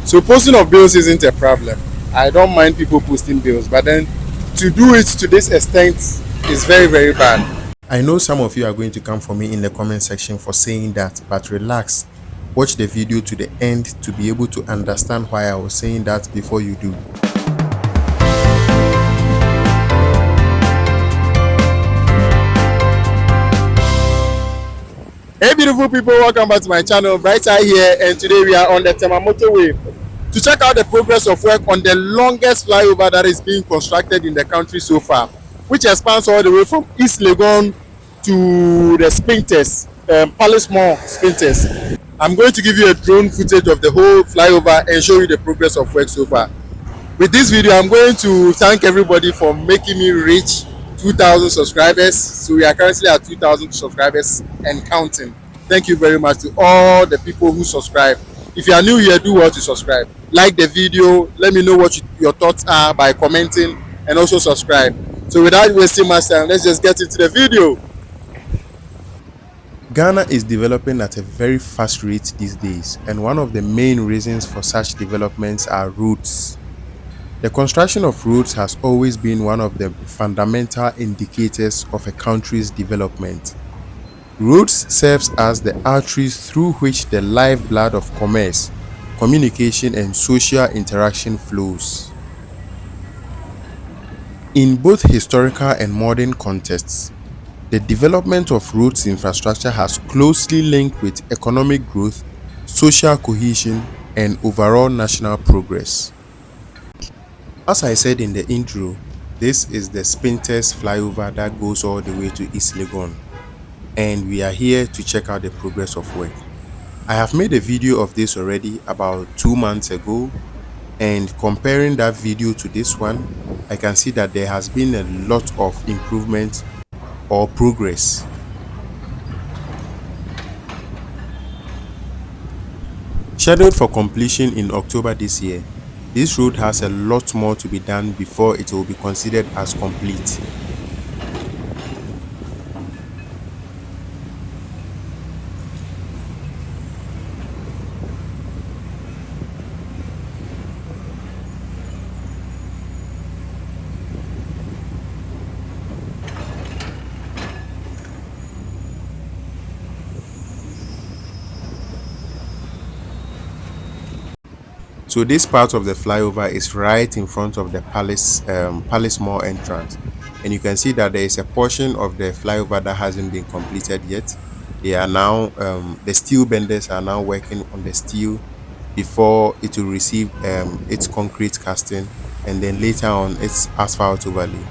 So posting of bills isn't a problem. I don't mind people posting bills, but then to do it to this extent is very, very bad. I know some of you are going to come for me in the comment section for saying that, but relax. Watch the video to the end to be able to understand why I was saying that before you do. Hey beautiful people, welcome back to my channel. Bright Eye here, and today we are on the Tema motorway to check out the progress of work on the longest flyover that is being constructed in the country so far, which expands all the way from East Legon to the Spintex, Palace Mall Spintex. I'm going to give you a drone footage of the whole flyover and show you the progress of work so far. With this video, I'm going to thank everybody for making me reach 2,000 subscribers. So we are currently at 2,000 subscribers and counting. Thank you very much to all the people who subscribe. If you are new here, do well to subscribe. Like the video, let me know what your thoughts are by commenting, and also subscribe. So without wasting much time, let's just get into the video. Ghana is developing at a very fast rate these days, and one of the main reasons for such developments are roads. The construction of roads has always been one of the fundamental indicators of a country's development. Roads serves as the arteries through which the lifeblood of commerce, communication and social interaction flows. In both historical and modern contexts, the development of roads infrastructure has closely linked with economic growth, social cohesion and overall national progress. As I said in the intro, this is the Spintex flyover that goes all the way to East Legon, and we are here to check out the progress of work. I have made a video of this already about 2 months ago, and comparing that video to this one, I can see that there has been a lot of improvement or progress. Scheduled for completion in October this year, this road has a lot more to be done before it will be considered as complete. So this part of the flyover is right in front of the Palace Mall entrance, and you can see that there is a portion of the flyover that hasn't been completed yet. They are now the steel benders are now working on the steel before it will receive its concrete casting, and then later on its asphalt overlay.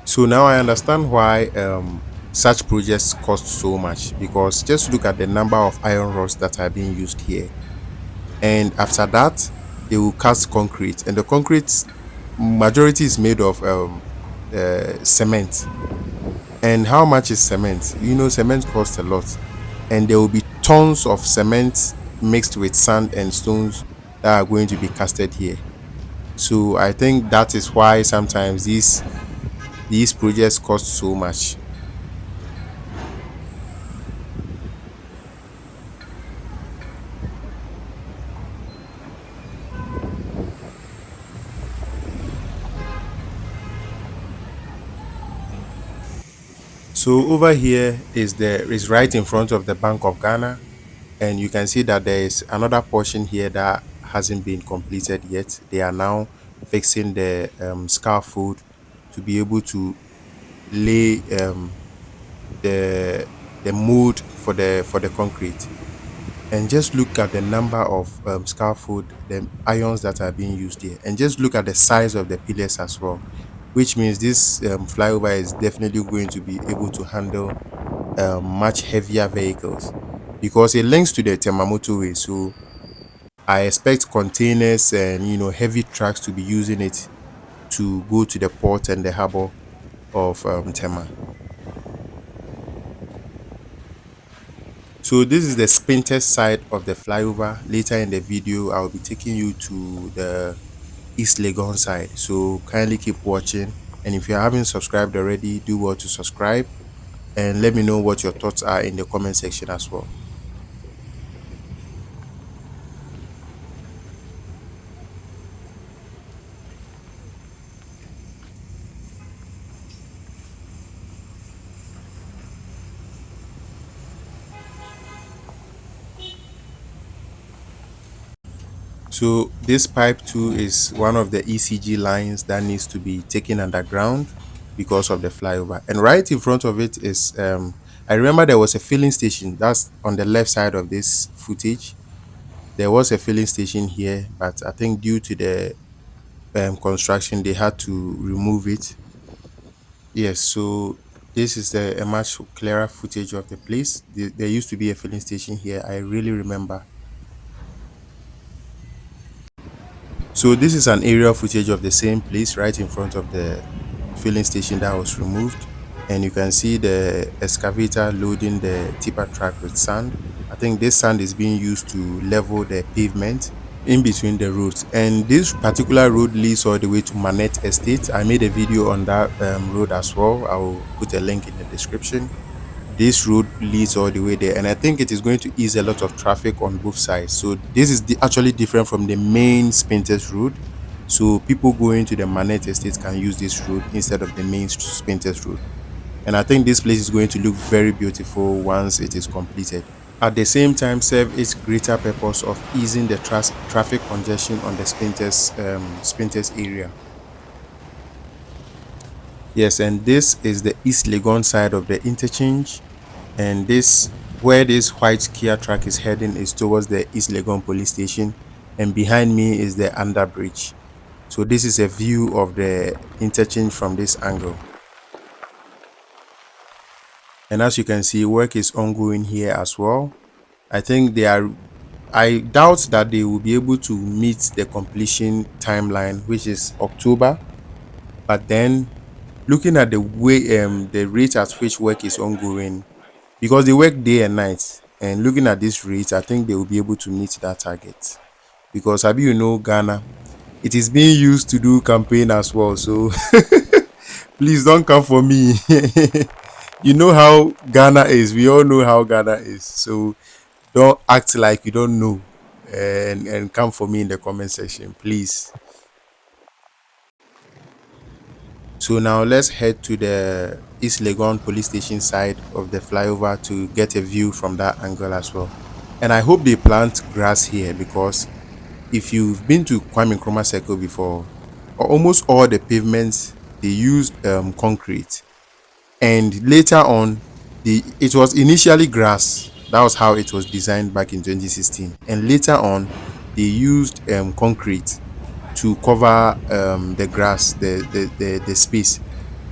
So now I understand why such projects cost so much, because just look at the number of iron rods that are being used here, and after that they will cast concrete, and the concrete majority is made of cement. And how much is cement? You know, cement costs a lot, and there will be tons of cement mixed with sand and stones that are going to be casted here. So I think that is why sometimes these projects cost so much. So over here is right in front of the Bank of Ghana, and you can see that there is another portion here that hasn't been completed yet. They are now fixing the scaffold to be able to lay the mold for the concrete. And just look at the number of scaffold, the irons that are being used here, and just look at the size of the pillars as well, which means this flyover is definitely going to be able to handle much heavier vehicles, because it links to the Tema motorway. So I expect containers and heavy trucks to be using it to go to the port and the harbor of Tema. So this is the Spintex side of the flyover. Later in the video, I'll be taking you to the East Legon side. So kindly keep watching, and if you haven't subscribed already, do well to subscribe. and let me know what your thoughts are in the comment section as well. So this pipe too is one of the ECG lines that needs to be taken underground because of the flyover. And right in front of it is I remember there was a filling station that's on the left side of this footage. There was a filling station here, but I think due to the construction they had to remove it. Yes, so this is a much clearer footage of the place. There used to be a filling station here. I really remember. So this is an aerial footage of the same place right in front of the filling station that was removed. And you can see the excavator loading the tipper truck with sand. I think this sand is being used to level the pavement in between the roads. And this particular road leads all the way to Manette Estate. I made a video on that road as well. I will put a link in the description. This road leads all the way there, and I think it is going to ease a lot of traffic on both sides. So this is actually different from the main Spintex road. So people going to the Manette Estate can use this road instead of the main Spintex road. And I think this place is going to look very beautiful once it is completed. At the same time, serve its greater purpose of easing the traffic congestion on the Spintex area. Yes, and this is the East Legon side of the interchange, and this where this white Kia truck is heading is towards the East Legon police station, and behind me is the underbridge. So this is a view of the interchange from this angle. And as you can see, work is ongoing here as well. I think I doubt that they will be able to meet the completion timeline, which is October. But then looking at the way the rate at which work is ongoing, because they work day and night, and looking at this rate, I think they will be able to meet that target. Because have you know Ghana, it is being used to do campaign as well. So please don't come for me. You know how Ghana is. We all know how Ghana is. So don't act like you don't know, and come for me in the comment section, please. So now let's head to the East Legon police station side of the flyover to get a view from that angle as well. And I hope they plant grass here, because if you've been to Kwame Nkrumah Circle before, almost all the pavements they used concrete, and later on it was initially grass. That was how it was designed back in 2016, and later on they used concrete to cover the grass, the space.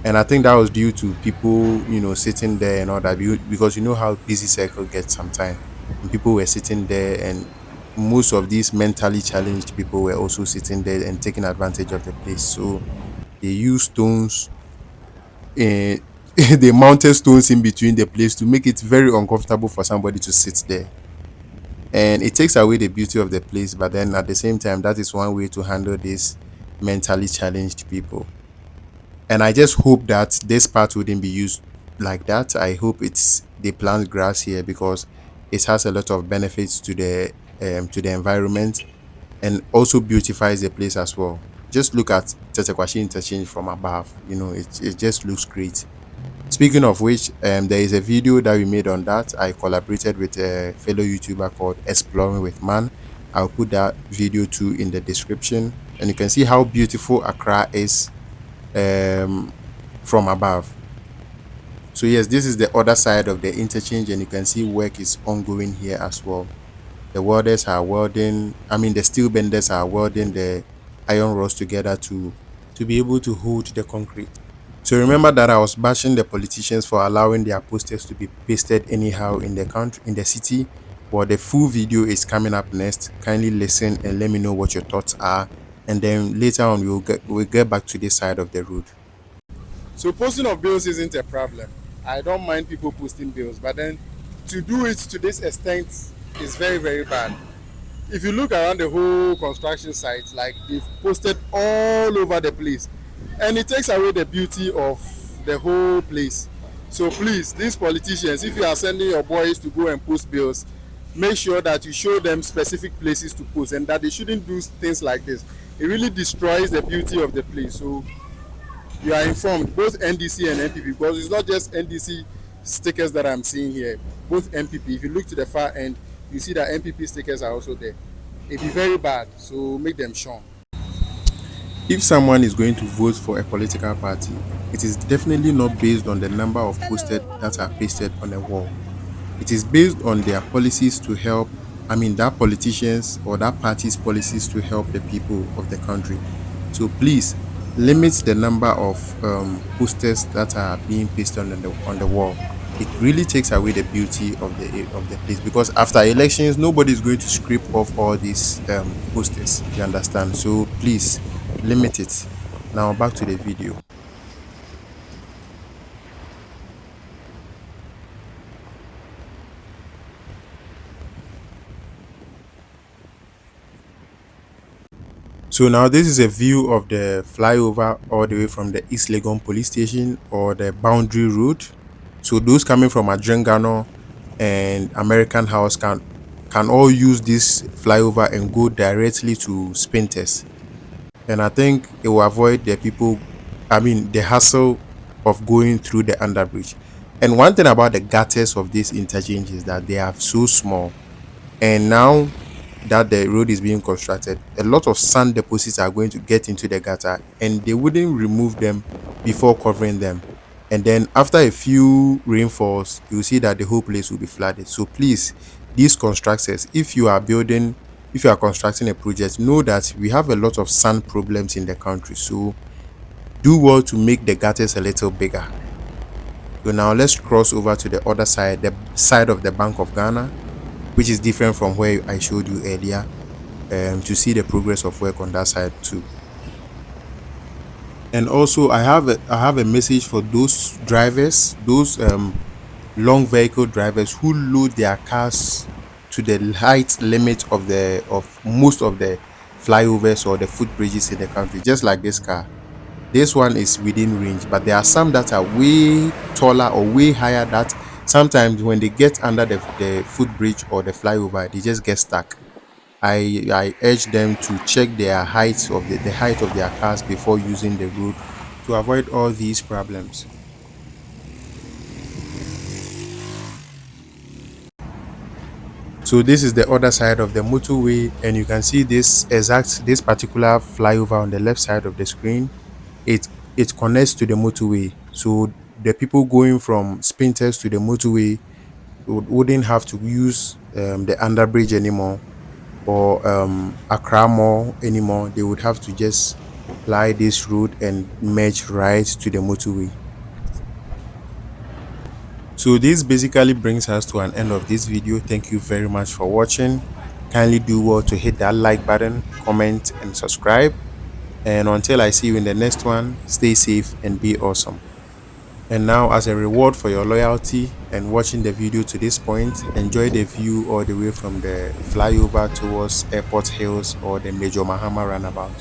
And I think that was due to people, sitting there and all that, because you know how busy circle gets sometimes, and people were sitting there, and most of these mentally challenged people were also sitting there and taking advantage of the place. So they used stones, and they mounted stones in between the place to make it very uncomfortable for somebody to sit there. And it takes away the beauty of the place, but then at the same time, that is one way to handle these mentally challenged people. And I just hope that this part wouldn't be used like that. I hope they plant grass here, because it has a lot of benefits to the environment, and also beautifies the place as well. Just look at Tetekwashi interchange from above. It just looks great. Speaking of which, there is a video that we made on that. I collaborated with a fellow YouTuber called Exploring with Man. I'll put that video too in the description, and you can see how beautiful Accra is from above. So yes, this is the other side of the interchange, and you can see work is ongoing here as well. The welders are welding, the steel benders are welding the iron rods together to be able to hold the concrete. So remember that I was bashing the politicians for allowing their posters to be pasted anyhow in the country, in the city. But the full video is coming up next. Kindly listen and let me know what your thoughts are, and then later on we'll get back to this side of the road. So posting of bills isn't a problem. I don't mind people posting bills, but then to do it to this extent is very, very bad. If you look around the whole construction site, like they've posted all over the place, and it takes away the beauty of the whole place. So please, these politicians, if you are sending your boys to go and post bills, make sure that you show them specific places to post and that they shouldn't do things like this. It really destroys the beauty of the place. So you are informed, both NDC and NPP, because it's not just NDC stickers that I'm seeing here, both NPP. If you look to the far end, you see that NPP stickers are also there. It'd be very bad, so make them shown. If someone is going to vote for a political party, it is definitely not based on the number of posters that are pasted on a wall. It is based on their policies to help, that politicians or that party's policies to help the people of the country. So please limit the number of posters that are being pasted on the wall. It really takes away the beauty of the place, because after elections nobody is going to scrape off all these posters. You understand? So please limit it. Now back to the video. So now this is a view of the flyover all the way from the East Legon police station or the boundary road. So those coming from Adrengano and American House can all use this flyover and go directly to Spintex. And I think it will avoid the hassle of going through the underbridge. And one thing about the gutters of this interchange is that they are so small. And now that the road is being constructed, a lot of sand deposits are going to get into the gutter and they wouldn't remove them before covering them. And then after a few rainfalls, you'll see that the whole place will be flooded. So please, these constructors, if you are constructing a project, know that we have a lot of sand problems in the country. So do well to make the gutters a little bigger. So now let's cross over to the other side, the side of the Bank of Ghana, which is different from where I showed you earlier, to see the progress of work on that side too. And also I have a message for those drivers, those long vehicle drivers who load their cars to the height limit of most of the flyovers or the footbridges in the country. Just like this car, this one is within range, but there are some that are way taller or way higher that sometimes when they get under the footbridge or the flyover, they just get stuck. I urge them to check their heights of the height of their cars before using the road to avoid all these problems. So this is the other side of the motorway, and you can see this particular flyover on the left side of the screen. It connects to the motorway, so the people going from Spintex to the motorway wouldn't have to use the underbridge anymore, or Accra Mall anymore. They would have to just fly this road and merge right to the motorway. So this basically brings us to an end of this video. Thank you very much for watching. Kindly do well to hit that like button, comment and subscribe. And until I see you in the next one, stay safe and be awesome. And now, as a reward for your loyalty and watching the video to this point, enjoy the view all the way from the flyover towards Airport Hills or the Major Mahama roundabout.